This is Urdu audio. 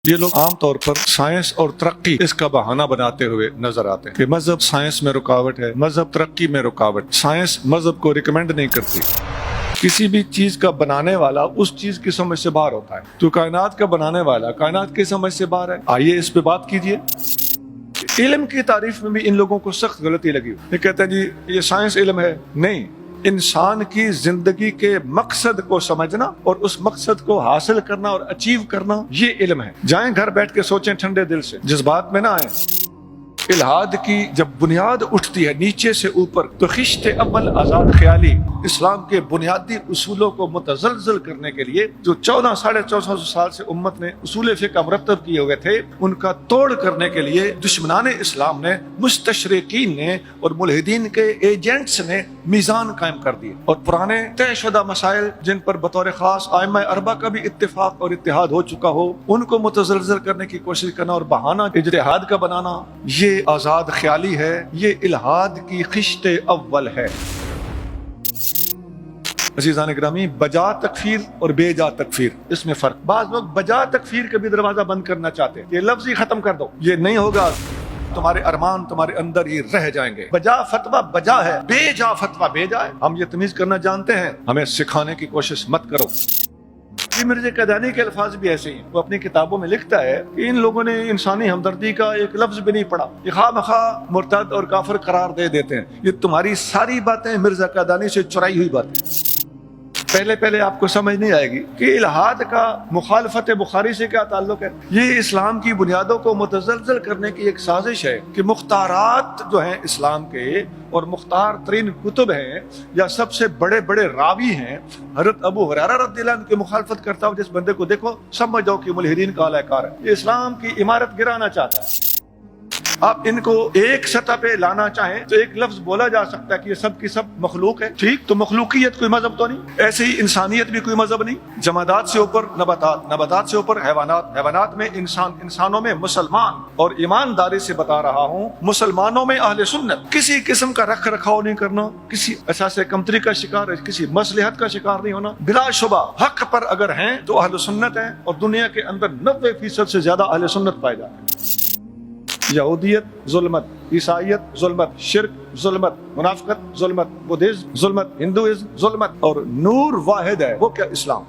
یہ لوگ عام طور پر سائنس اور ترقی اس کا بہانہ بناتے ہوئے نظر آتے ہیں کہ مذہب سائنس میں رکاوٹ ہے، مذہب ترقی میں رکاوٹ، سائنس مذہب کو ریکمینڈ نہیں کرتی۔ کسی بھی چیز کا بنانے والا اس چیز کی سمجھ سے باہر ہوتا ہے، تو کائنات کا بنانے والا کائنات کی سمجھ سے باہر ہے۔ آئیے اس پہ بات کیجئے۔ علم کی تعریف میں بھی ان لوگوں کو سخت غلطی لگی۔ یہ کہتے ہیں جی یہ سائنس علم ہے، نہیں، انسان کی زندگی کے مقصد کو سمجھنا اور اس مقصد کو حاصل کرنا اور اچیو کرنا، یہ علم ہے۔ جائیں گھر بیٹھ کے سوچیں ٹھنڈے دل سے، جذبات میں نہ آئیں۔ الہاد کی جب بنیاد اٹھتی ہے نیچے سے اوپر تو خشت اول آزاد خیالی اسلام کے بنیادی اصولوں کو متزلزل کرنے کے لیے جو 1400 سال سے امت نے اصول فقہ مرتب کیے ہوئے تھے، ان کا توڑ کرنے کے لیے دشمنان اسلام نے، مستشرقین نے اور ملحدین کے ایجنٹس نے میزان قائم کر دیے، اور پرانے طے شدہ مسائل جن پر بطور خاص ائمہ اربعہ کا بھی اتفاق اور اتحاد ہو چکا ہو، ان کو متزلزل کرنے کی کوشش کرنا اور بہانہ اجتہاد کا بنانا، یہ آزاد خیالی ہے، یہ الہاد کی خشت اول ہے۔ عزیزان گرامی، بجا تکفیر اور بے جا تکفیر، اس میں فرق۔ بعض لوگ بجا تکفیر کا بھی دروازہ بند کرنا چاہتے ہیں، یہ لفظ ہی ختم کر دو، یہ نہیں ہوگا، تمہارے ارمان تمہارے اندر ہی رہ جائیں گے۔ بجا فتویٰ بجا ہے، بے جا فتویٰ بے جا ہے۔ ہم یہ تمیز کرنا جانتے ہیں، ہمیں سکھانے کی کوشش مت کرو۔ مرزا قادیانی کے الفاظ بھی ایسے ہی ہیں۔ وہ اپنی کتابوں میں لکھتا ہے کہ ان لوگوں نے انسانی ہمدردی کا ایک لفظ بھی نہیں پڑھا، یہ خواہ مخواہ مرتد اور کافر قرار دے دیتے ہیں۔ یہ تمہاری ساری باتیں مرزا قادیانی سے چرائی ہوئی باتیں۔ پہلے آپ کو سمجھ نہیں آئے گی کہ الہاد کا مخالفت بخاری سے کیا تعلق ہے۔ یہ اسلام کی بنیادوں کو متزلزل کرنے کی ایک سازش ہے کہ مختارات جو ہیں اسلام کے اور مختار ترین کتب ہیں یا سب سے بڑے بڑے راوی ہیں، حضرت ابو ہریرہ رضی اللہ عنہ کی مخالفت کرتا ہو جس بندے کو دیکھو سمجھ جاؤ کہ ملحدین کا اعلی کار ہے، یہ اسلام کی عمارت گرانا چاہتا ہے۔ آپ ان کو ایک سطح پہ لانا چاہیں تو ایک لفظ بولا جا سکتا ہے کہ یہ سب کی سب مخلوق ہے، ٹھیک، تو مخلوقیت کوئی مذہب تو نہیں، ایسے ہی انسانیت بھی کوئی مذہب نہیں۔ جمادات سے اوپر نباتات، نباتات سے اوپر حیوانات، حیوانات میں انسان، انسانوں میں مسلمان، اور ایمانداری سے بتا رہا ہوں مسلمانوں میں اہل سنت۔ کسی قسم کا رکھ رکھاؤ نہیں کرنا، کسی اساس کمتری کا شکار، کسی مصلحت کا شکار نہیں ہونا۔ بلا شبہ حق پر اگر ہیں تو اہل سنت ہیں، اور دنیا کے اندر 90% سے زیادہ اہل سنت پائے جاتے ہیں۔ یہودیت ظلمت، عیسائیت ظلمت، شرک ظلمت، منافقت ظلمت، بدھزم ظلمت، ہندوازم ظلمت، اور نور واحد ہے، وہ کیا؟ اسلام۔